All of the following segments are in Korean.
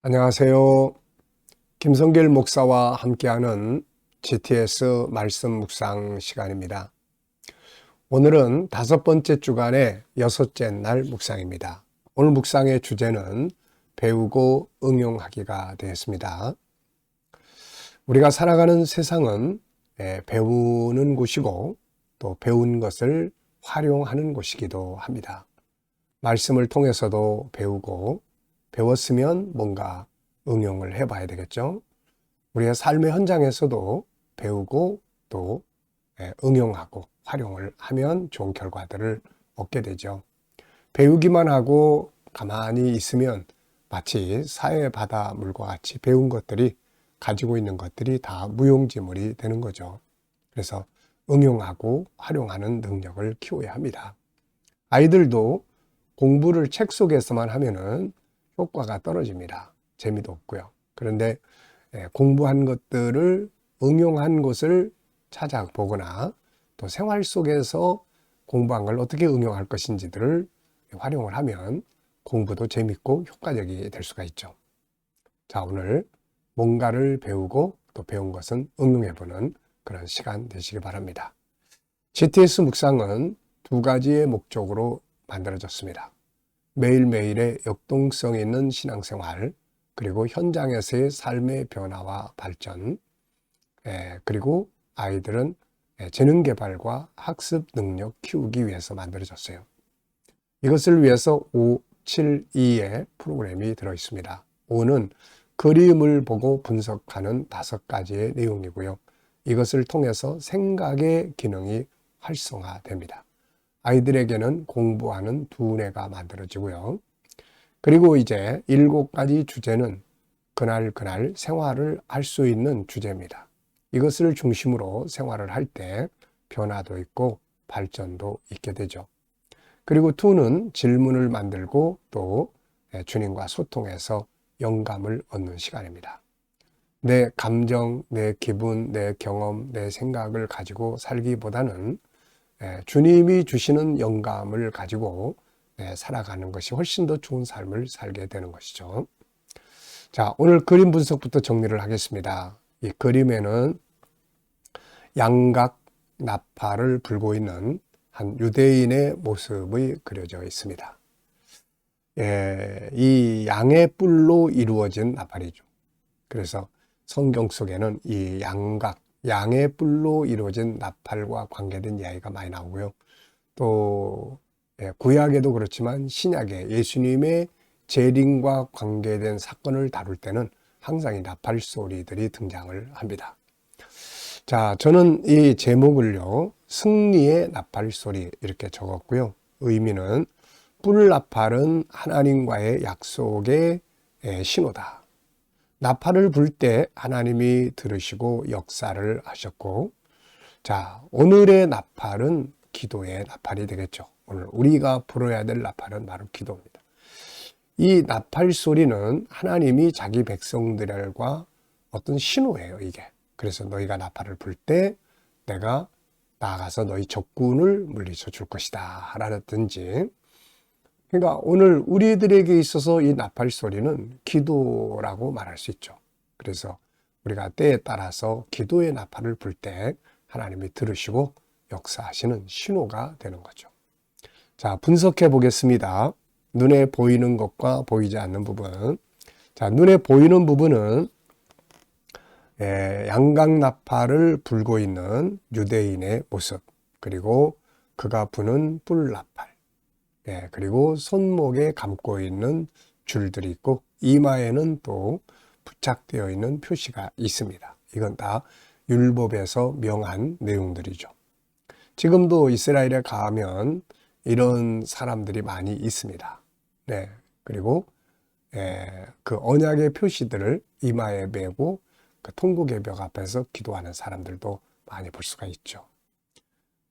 안녕하세요. 김성길 목사와 함께하는 GTS 말씀 묵상 시간입니다. 오늘은 5번째 주간의 6째 날 묵상입니다. 오늘 묵상의 주제는 배우고 응용하기가 되었습니다. 우리가 살아가는 세상은 배우는 곳이고 또 배운 것을 활용하는 곳이기도 합니다. 말씀을 통해서도 배우고 배웠으면 뭔가 응용을 해봐야 되겠죠. 우리의 삶의 현장에서도 배우고 또 응용하고 활용을 하면 좋은 결과들을 얻게 되죠. 배우기만 하고 가만히 있으면 마치 사회 바닷물과 같이 배운 것들이 가지고 있는 것들이 다 무용지물이 되는 거죠. 그래서 응용하고 활용하는 능력을 키워야 합니다. 아이들도 공부를 책 속에서만 하면은 효과가 떨어집니다. 재미도 없고요. 그런데 공부한 것들을 응용한 곳을 찾아보거나 또 생활 속에서 공부한 걸 어떻게 응용할 것인지들을 활용을 하면 공부도 재밌고 효과적이 될 수가 있죠. 자, 오늘 뭔가를 배우고 또 배운 것은 응용해보는 그런 시간 되시기 바랍니다. GTS 묵상은 2가지의 목적으로 만들어졌습니다. 매일매일의 역동성 있는 신앙생활, 그리고 현장에서의 삶의 변화와 발전, 그리고 아이들은 재능개발과 학습 능력 키우기 위해서 만들어졌어요. 이것을 위해서 572의 프로그램이 들어있습니다. 5는 그림을 보고 분석하는 5가지의 내용이고요. 이것을 통해서 생각의 기능이 활성화됩니다. 아이들에게는 공부하는 두뇌가 만들어지고요. 그리고 이제 7가지 주제는 그날 생활을 할 수 있는 주제입니다. 이것을 중심으로 생활을 할 때 변화도 있고 발전도 있게 되죠. 그리고 2는 질문을 만들고 또 주님과 소통해서 영감을 얻는 시간입니다. 내 감정, 내 기분, 내 경험, 내 생각을 가지고 살기보다는 주님이 주시는 영감을 가지고 살아가는 것이 훨씬 더 좋은 삶을 살게 되는 것이죠. 자, 오늘 그림 분석부터 정리를 하겠습니다. 이 그림에는 양각 나팔을 불고 있는 한 유대인의 모습이 그려져 있습니다. 이 양의 뿔로 이루어진 나팔이죠. 그래서 성경 속에는 이 양의 뿔로 이루어진 나팔과 관계된 이야기가 많이 나오고요. 또 구약에도 그렇지만 신약에 예수님의 재림과 관계된 사건을 다룰 때는 항상 이 나팔 소리들이 등장을 합니다. 자, 저는 이 제목을요, 승리의 나팔 소리 이렇게 적었고요. 의미는 뿔 나팔은 하나님과의 약속의 신호다. 나팔을 불 때 하나님이 들으시고 역사를 하셨고, 자, 오늘의 나팔은 기도의 나팔이 되겠죠. 오늘 우리가 불어야 될 나팔은 바로 기도입니다. 이 나팔 소리는 하나님이 자기 백성들과 어떤 신호예요, 이게. 그래서 너희가 나팔을 불 때 내가 나아가서 너희 적군을 물리쳐 줄 것이다 라든지. 그러니까 오늘 우리들에게 있어서 이 나팔 소리는 기도라고 말할 수 있죠. 그래서 우리가 때에 따라서 기도의 나팔을 불 때 하나님이 들으시고 역사하시는 신호가 되는 거죠. 자, 분석해 보겠습니다. 눈에 보이는 것과 보이지 않는 부분. 자, 눈에 보이는 부분은 양각 나팔을 불고 있는 유대인의 모습, 그리고 그가 부는 뿔 나팔, 그리고 손목에 감고 있는 줄들이 있고 이마에는 또 부착되어 있는 표시가 있습니다. 이건 다 율법에서 명한 내용들이죠. 지금도 이스라엘에 가면 이런 사람들이 많이 있습니다. 그리고 그 언약의 표시들을 이마에 메고 그 통곡의 벽 앞에서 기도하는 사람들도 많이 볼 수가 있죠.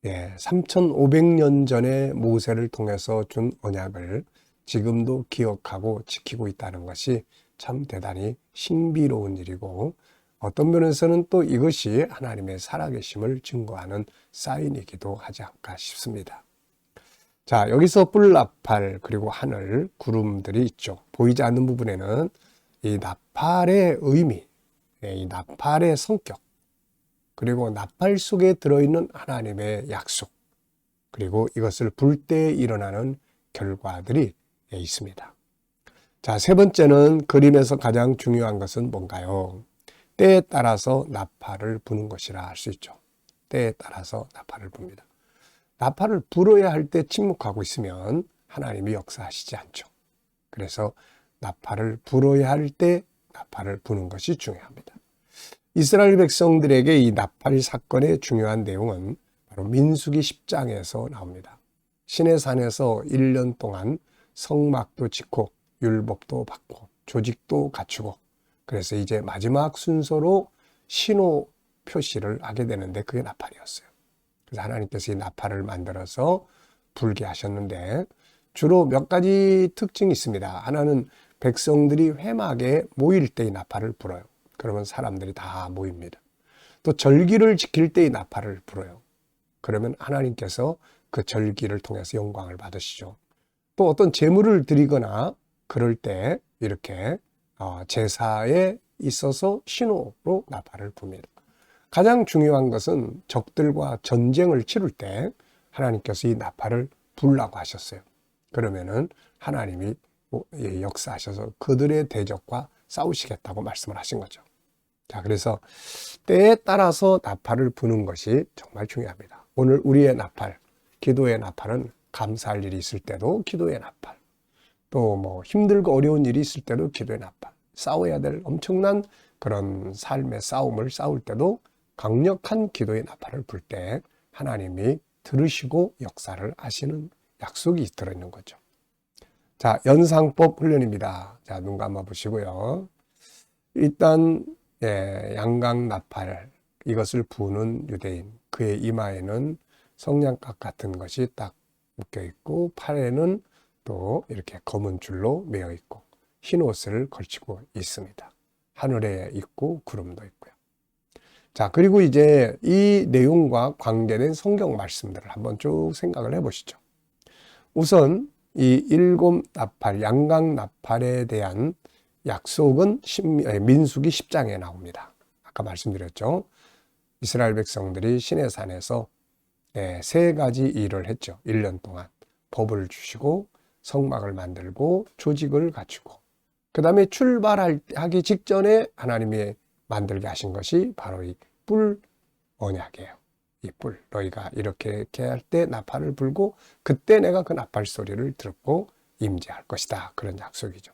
3,500년 전에 모세를 통해서 준 언약을 지금도 기억하고 지키고 있다는 것이 참 대단히 신비로운 일이고, 어떤 면에서는 또 이것이 하나님의 살아계심을 증거하는 사인이기도 하지 않을까 싶습니다. 자, 여기서 뿔나팔, 그리고 하늘, 구름들이 있죠. 보이지 않는 부분에는 이 나팔의 의미, 이 나팔의 성격, 그리고 나팔 속에 들어있는 하나님의 약속, 그리고 이것을 불 때 일어나는 결과들이 있습니다. 자, 세 번째는 그림에서 가장 중요한 것은 뭔가요? 때에 따라서 나팔을 부는 것이라 할 수 있죠. 때에 따라서 나팔을 붑니다. 나팔을 불어야 할 때 침묵하고 있으면 하나님이 역사하시지 않죠. 그래서 나팔을 불어야 할 때 나팔을 부는 것이 중요합니다. 이스라엘 백성들에게 이 나팔 사건의 중요한 내용은 바로 민수기 10장에서 나옵니다. 시내산에서 1년 동안 성막도 짓고 율법도 받고 조직도 갖추고, 그래서 이제 마지막 순서로 신호 표시를 하게 되는데 그게 나팔이었어요. 그래서 하나님께서 이 나팔을 만들어서 불게 하셨는데 주로 몇 가지 특징이 있습니다. 하나는 백성들이 회막에 모일 때 이 나팔을 불어요. 그러면 사람들이 다 모입니다. 또 절기를 지킬 때 이 나팔을 불어요. 그러면 하나님께서 그 절기를 통해서 영광을 받으시죠. 또 어떤 제물을 드리거나 그럴 때 이렇게 제사에 있어서 신호로 나팔을 붑니다. 가장 중요한 것은 적들과 전쟁을 치를 때 하나님께서 이 나팔을 불라고 하셨어요. 그러면은 하나님이 역사하셔서 그들의 대적과 싸우시겠다고 말씀을 하신 거죠. 자, 그래서 때에 따라서 나팔을 부는 것이 정말 중요합니다. 오늘 우리의 나팔, 기도의 나팔은 감사할 일이 있을 때도 기도의 나팔, 또 뭐 힘들고 어려운 일이 있을 때도 기도의 나팔, 싸워야 될 엄청난 그런 삶의 싸움을 싸울 때도 강력한 기도의 나팔을 불 때 하나님이 들으시고 역사를 하시는 약속이 들어있는 거죠. 자, 연상법 훈련입니다. 자, 눈 감아 보시고요. 일단 양각 나팔, 이것을 부는 유대인, 그의 이마에는 성냥갑 같은 것이 딱 묶여 있고 팔에는 또 이렇게 검은 줄로 매어 있고 흰 옷을 걸치고 있습니다. 하늘에 있고 구름도 있고요. 자, 그리고 이제 이 내용과 관계된 성경 말씀들을 한번 쭉 생각을 해보시죠. 우선 이 7 나팔, 양각 나팔에 대한 약속은 민수기 10장에 나옵니다. 아까 말씀드렸죠. 이스라엘 백성들이 시내산에서 3가지 일을 했죠. 1년 동안 법을 주시고 성막을 만들고 조직을 갖추고, 그 다음에 출발하기 직전에 하나님이 만들게 하신 것이 바로 이 뿔 언약이에요. 이 뿔, 너희가 이렇게 할 때 나팔을 불고 그때 내가 그 나팔 소리를 듣고 임재할 것이다. 그런 약속이죠.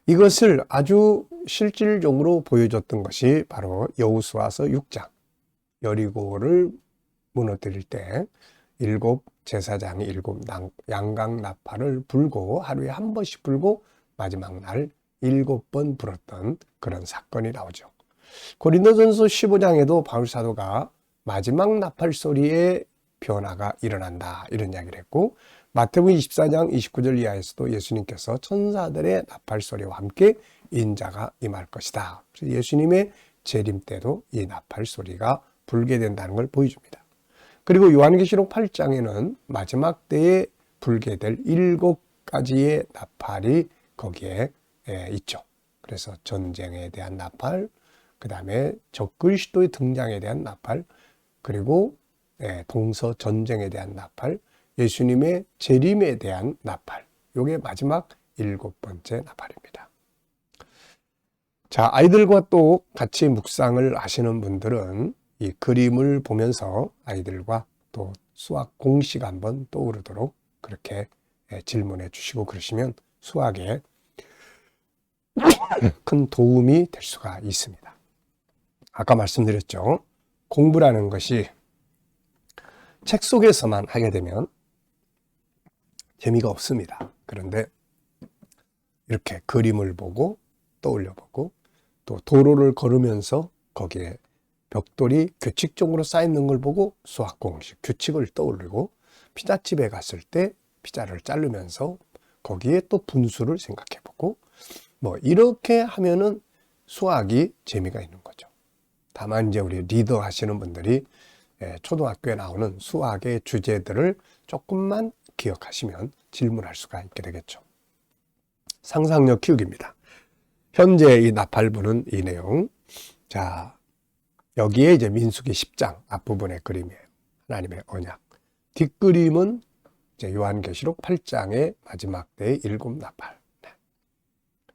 이것을 아주 실질적으로 보여줬던 것이 바로 여호수아서 6장, 여리고를 무너뜨릴 때 7 제사장이 7 양각 나팔을 불고 하루에 한 번씩 불고 마지막 날 7번 불었던 그런 사건이 나오죠. 고린도전서 15장에도 바울 사도가 마지막 나팔 소리에 변화가 일어난다 이런 이야기를 했고, 마태복음 24장 29절 이하에서도 예수님께서 천사들의 나팔 소리와 함께 인자가 임할 것이다. 그래서 예수님의 재림 때도 이 나팔 소리가 불게 된다는 걸 보여줍니다. 그리고 요한계시록 8장에는 마지막 때에 불게 될 7가지의 나팔이 거기에 있죠. 그래서 전쟁에 대한 나팔, 그 다음에 적그리스도의 등장에 대한 나팔, 그리고 동서 전쟁에 대한 나팔, 예수님의 재림에 대한 나팔, 이게 마지막 7번째 나팔입니다. 자, 아이들과 또 같이 묵상을 하시는 분들은 이 그림을 보면서 아이들과 또 수학 공식 한번 떠오르도록 그렇게 질문해 주시고 그러시면 수학에 큰 도움이 될 수가 있습니다. 아까 말씀드렸죠. 공부라는 것이 책 속에서만 하게 되면 재미가 없습니다. 그런데 이렇게 그림을 보고 떠올려 보고 또 도로를 걸으면서 거기에 벽돌이 규칙적으로 쌓이는 걸 보고 수학 공식, 규칙을 떠올리고, 피자집에 갔을 때 피자를 자르면서 거기에 또 분수를 생각해 보고, 뭐 이렇게 하면은 수학이 재미가 있는 거죠. 다만 이제 우리 리더 하시는 분들이 초등학교에 나오는 수학의 주제들을 조금만 기억하시면 질문할 수가 있게 되겠죠. 상상력 키우기입니다. 현재 이 나팔부는 이 내용. 자, 여기에 이제 민수기 10장 앞부분의 그림이에요. 하나님의 언약. 뒷그림은 이제 요한계시록 8장의 마지막 때의 7나팔. 네.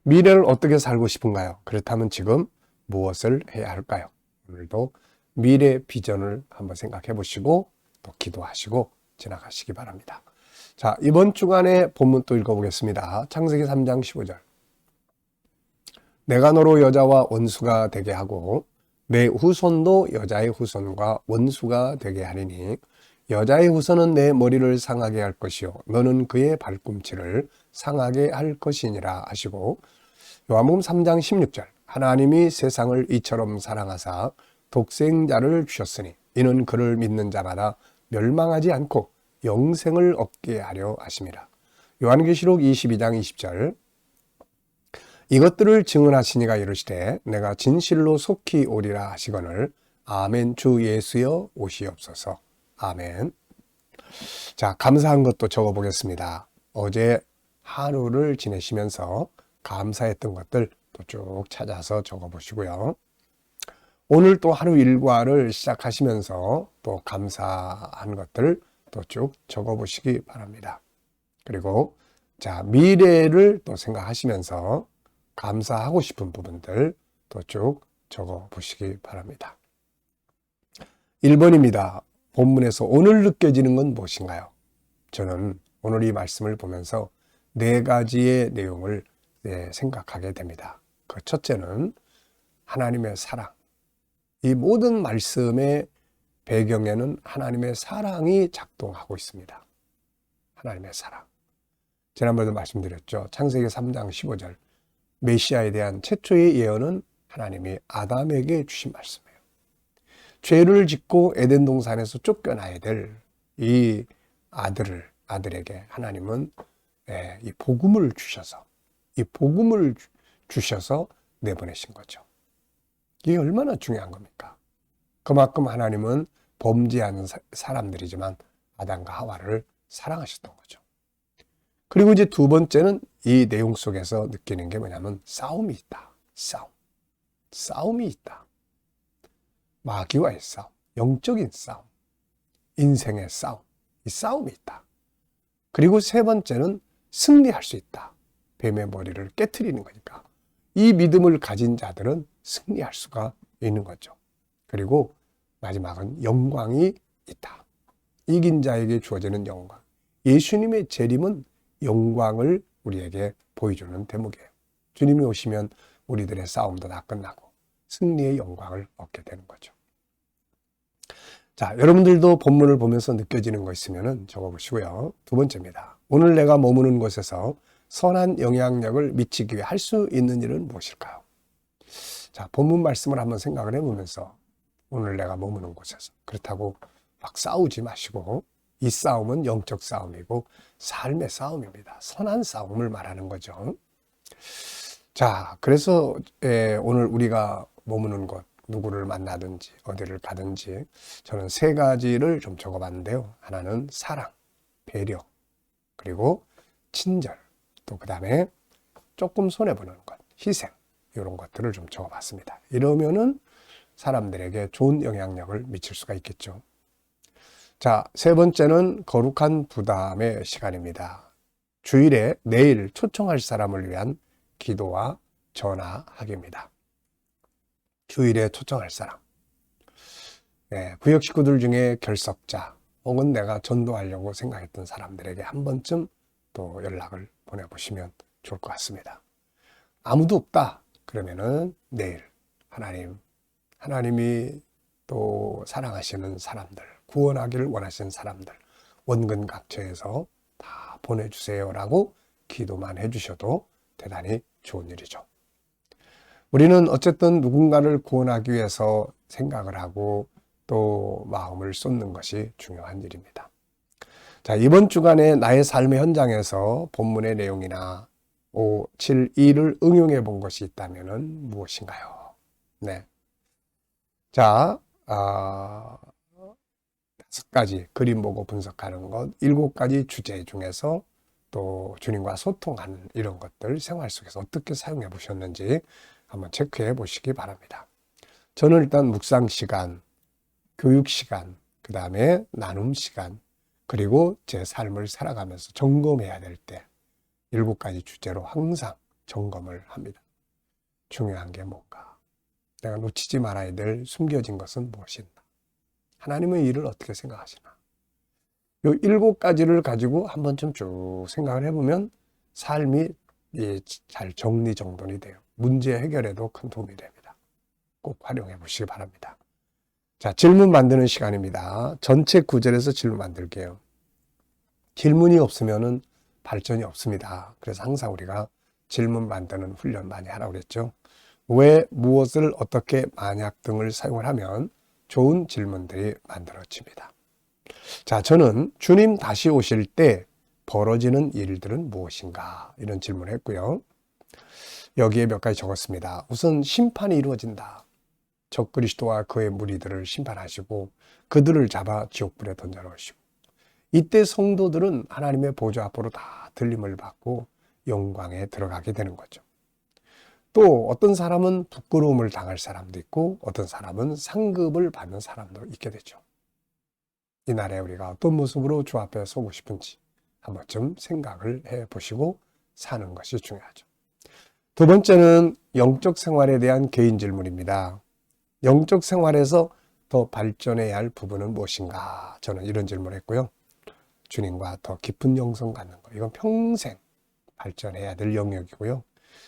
미래를 어떻게 살고 싶은가요? 그렇다면 지금 무엇을 해야 할까요? 오늘도 미래 비전을 한번 생각해 보시고 또 기도하시고 지나가시기 바랍니다. 자, 이번 주간에 본문 또 읽어보겠습니다. 창세기 3장 15절. 내가 너로 여자와 원수가 되게 하고 내 후손도 여자의 후손과 원수가 되게 하리니 여자의 후손은 내 머리를 상하게 할 것이요 너는 그의 발꿈치를 상하게 할 것이니라 하시고, 요한복음 3장 16절. 하나님이 세상을 이처럼 사랑하사 독생자를 주셨으니 이는 그를 믿는 자마다 멸망하지 않고 영생을 얻게 하려 하심이라. 요한계시록 22장 20절. 이것들을 증언하시니가 이르시되 내가 진실로 속히 오리라 하시거늘 아멘. 주 예수여 오시옵소서. 아멘. 자, 감사한 것도 적어보겠습니다. 어제 하루를 지내시면서 감사했던 것들 또 쭉 찾아서 적어보시고요. 오늘 또 하루 일과를 시작하시면서 또 감사한 것들 또 쭉 적어보시기 바랍니다. 그리고 자, 미래를 또 생각하시면서 감사하고 싶은 부분들 또 쭉 적어보시기 바랍니다. 1번입니다. 본문에서 오늘 느껴지는 건 무엇인가요? 저는 오늘 이 말씀을 보면서 4가지의 내용을 생각하게 됩니다. 그 첫째는 하나님의 사랑. 이 모든 말씀의 배경에는 하나님의 사랑이 작동하고 있습니다. 하나님의 사랑. 지난번에도 말씀드렸죠. 창세기 3장 15절. 메시아에 대한 최초의 예언은 하나님이 아담에게 주신 말씀이에요. 죄를 짓고 에덴 동산에서 쫓겨나야 될 이 아들에게 하나님은 이 복음을 주셔서 내보내신 거죠. 이게 얼마나 중요한 겁니까? 그만큼 하나님은 범죄하는 사람들이지만 아담과 하와를 사랑하셨던 거죠. 그리고 이제 두 번째는 이 내용 속에서 느끼는 게 뭐냐면 싸움이 있다. 싸움이 있다. 마귀와의 싸움, 영적인 싸움, 인생의 싸움, 이 싸움이 있다. 그리고 세 번째는 승리할 수 있다. 뱀의 머리를 깨트리는 거니까. 이 믿음을 가진 자들은 승리할 수가 있는 거죠. 그리고 마지막은 영광이 있다. 이긴 자에게 주어지는 영광. 예수님의 재림은 영광을 우리에게 보여주는 대목이에요. 주님이 오시면 우리들의 싸움도 다 끝나고 승리의 영광을 얻게 되는 거죠. 자, 여러분들도 본문을 보면서 느껴지는 거 있으면 적어보시고요. 두 번째입니다. 오늘 내가 머무는 곳에서 선한 영향력을 미치기 위해 할 수 있는 일은 무엇일까요? 자, 본문 말씀을 한번 생각을 해보면서 오늘 내가 머무는 곳에서, 그렇다고 막 싸우지 마시고, 이 싸움은 영적 싸움이고 삶의 싸움입니다. 선한 싸움을 말하는 거죠. 자, 그래서 오늘 우리가 머무는 곳, 누구를 만나든지 어디를 가든지 저는 3가지를 좀 적어봤는데요. 하나는 사랑, 배려, 그리고 친절, 또 그 다음에 조금 손해보는 것, 희생, 이런 것들을 좀 적어봤습니다. 이러면은 사람들에게 좋은 영향력을 미칠 수가 있겠죠. 자, 세 번째는 거룩한 부담의 시간입니다. 주일에 내일 초청할 사람을 위한 기도와 전화하기입니다. 주일에 초청할 사람. 구역 식구들 중에 결석자 혹은 내가 전도하려고 생각했던 사람들에게 한 번쯤 또 연락을 보내보시면 좋을 것 같습니다. 아무도 없다. 그러면은 내일 하나님이 또 사랑하시는 사람들, 구원하기를 원하시는 사람들, 원근각처에서 다 보내주세요라고 기도만 해주셔도 대단히 좋은 일이죠. 우리는 어쨌든 누군가를 구원하기 위해서 생각을 하고 또 마음을 쏟는 것이 중요한 일입니다. 자, 이번 주간에 나의 삶의 현장에서 본문의 내용이나 5, 7, 2를 응용해 본 것이 있다면 무엇인가요? 네. 자, 5가지 그림 보고 분석하는 것, 7가지 주제 중에서 또 주님과 소통하는 이런 것들 생활 속에서 어떻게 사용해 보셨는지 한번 체크해 보시기 바랍니다. 저는 일단 묵상 시간, 교육 시간, 그 다음에 나눔 시간, 그리고 제 삶을 살아가면서 점검해야 될 때 7가지 주제로 항상 점검을 합니다. 중요한 게 뭔가? 내가 놓치지 말아야 될 숨겨진 것은 무엇인가? 하나님의 일을 어떻게 생각하시나? 요 7가지를 가지고 한번 좀 쭉 생각을 해보면 삶이 잘 정리정돈이 돼요. 문제 해결에도 큰 도움이 됩니다. 꼭 활용해 보시기 바랍니다. 자, 질문 만드는 시간입니다. 전체 9절에서 질문 만들게요. 질문이 없으면은 발전이 없습니다. 그래서 항상 우리가 질문 만드는 훈련 많이 하라고 그랬죠. 왜, 무엇을, 어떻게, 만약 등을 사용을 하면 좋은 질문들이 만들어집니다. 자, 저는 주님 다시 오실 때 벌어지는 일들은 무엇인가? 이런 질문을 했고요. 여기에 몇 가지 적었습니다. 우선 심판이 이루어진다. 적그리스도와 그의 무리들을 심판하시고 그들을 잡아 지옥불에 던져놓으시고 이때 성도들은 하나님의 보좌 앞으로 다 들림을 받고 영광에 들어가게 되는 거죠. 또 어떤 사람은 부끄러움을 당할 사람도 있고 어떤 사람은 상급을 받는 사람도 있게 되죠. 이날에 우리가 어떤 모습으로 주 앞에 서고 싶은지 한 번쯤 생각을 해보시고 사는 것이 중요하죠. 두 번째는 영적 생활에 대한 개인 질문입니다. 영적 생활에서 더 발전해야 할 부분은 무엇인가? 저는 이런 질문을 했고요. 주님과 더 깊은 영성 갖는 거. 이건 평생 발전해야 될 영역이고요.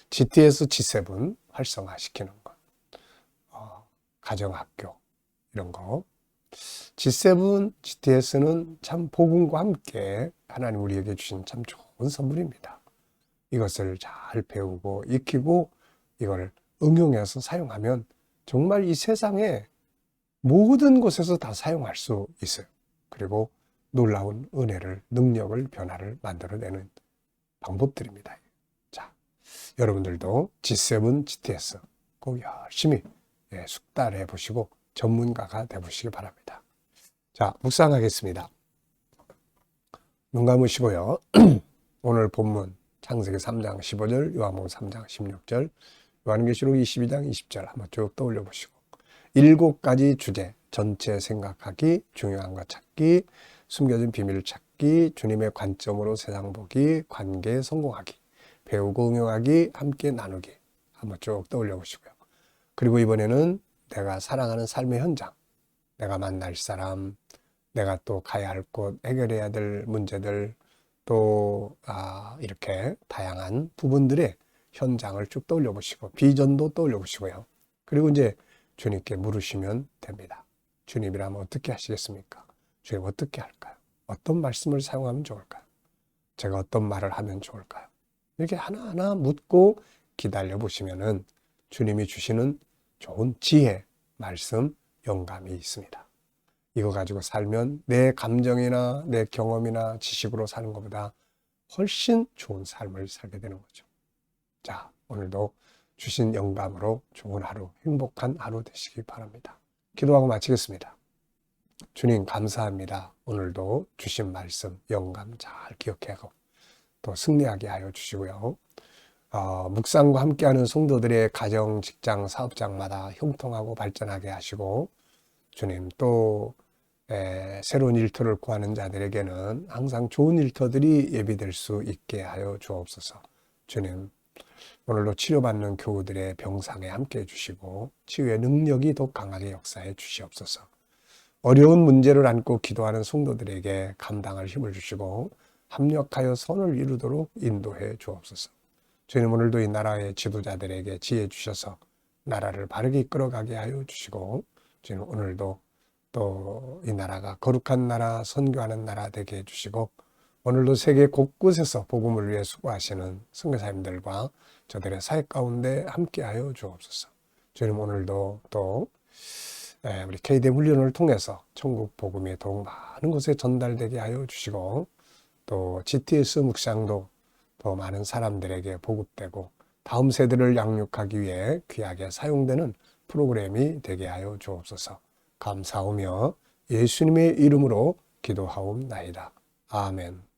GTS, G7 활성화시키는 것. 가정학교 이런 거. G7, GTS는 참 복음과 함께 하나님 우리에게 주신 참 좋은 선물입니다. 이것을 잘 배우고 익히고 이걸 응용해서 사용하면 정말 이 세상에 모든 곳에서 다 사용할 수 있어요. 그리고 놀라운 은혜를, 능력을, 변화를 만들어내는 방법들입니다. 자, 여러분들도 G7, GTS 꼭 열심히 숙달해 보시고 전문가가 돼 보시기 바랍니다. 자, 묵상하겠습니다. 눈 감으시고요. 오늘 본문 창세기 3장 15절, 요한복음 3장 16절, 요한계시록 22장 20절 한번 쭉 떠올려 보시고 7가지 주제, 전체 생각하기, 중요한 것 찾기, 숨겨진 비밀 찾기, 주님의 관점으로 세상 보기, 관계 성공하기, 배우고 응용하기, 함께 나누기 한번 쭉 떠올려 보시고요. 그리고 이번에는 내가 살아가는 삶의 현장, 내가 만날 사람, 내가 또 가야 할 곳, 해결해야 될 문제들, 또 이렇게 다양한 부분들의 현장을 쭉 떠올려 보시고 비전도 떠올려 보시고요. 그리고 이제 주님께 물으시면 됩니다. 주님이라면 어떻게 하시겠습니까? 주님 어떻게 할까요? 어떤 말씀을 사용하면 좋을까요? 제가 어떤 말을 하면 좋을까요? 이렇게 하나하나 묻고 기다려 보시면은 주님이 주시는 좋은 지혜, 말씀, 영감이 있습니다. 이거 가지고 살면 내 감정이나 내 경험이나 지식으로 사는 것보다 훨씬 좋은 삶을 살게 되는 거죠. 자, 오늘도 주신 영감으로 좋은 하루, 행복한 하루 되시기 바랍니다. 기도하고 마치겠습니다. 주님 감사합니다. 오늘도 주신 말씀, 영감 잘 기억하고 또 승리하게 하여 주시고요. 묵상과 함께하는 성도들의 가정, 직장, 사업장마다 형통하고 발전하게 하시고 주님 또 새로운 일터를 구하는 자들에게는 항상 좋은 일터들이 예비될 수 있게 하여 주옵소서. 주님 오늘도 치료받는 교우들의 병상에 함께 해주시고 치유의 능력이 더 강하게 역사해 주시옵소서. 어려운 문제를 안고 기도하는 성도들에게 감당할 힘을 주시고 합력하여 선을 이루도록 인도해 주옵소서. 주님 오늘도 이 나라의 지도자들에게 지혜 주셔서 나라를 바르게 이끌어가게 하여 주시고 주님 오늘도 또 이 나라가 거룩한 나라, 선교하는 나라 되게 해주시고 오늘도 세계 곳곳에서 복음을 위해 수고하시는 선교사님들과 저들의 사회 가운데 함께하여 주옵소서. 주님 오늘도 또 우리 KDM 훈련을 통해서 천국 복음이 더욱 많은 곳에 전달되게 하여 주시고 또 GTS 묵상도 더 많은 사람들에게 보급되고 다음 세대를 양육하기 위해 귀하게 사용되는 프로그램이 되게 하여 주옵소서. 감사하며 예수님의 이름으로 기도하옵나이다. 아멘.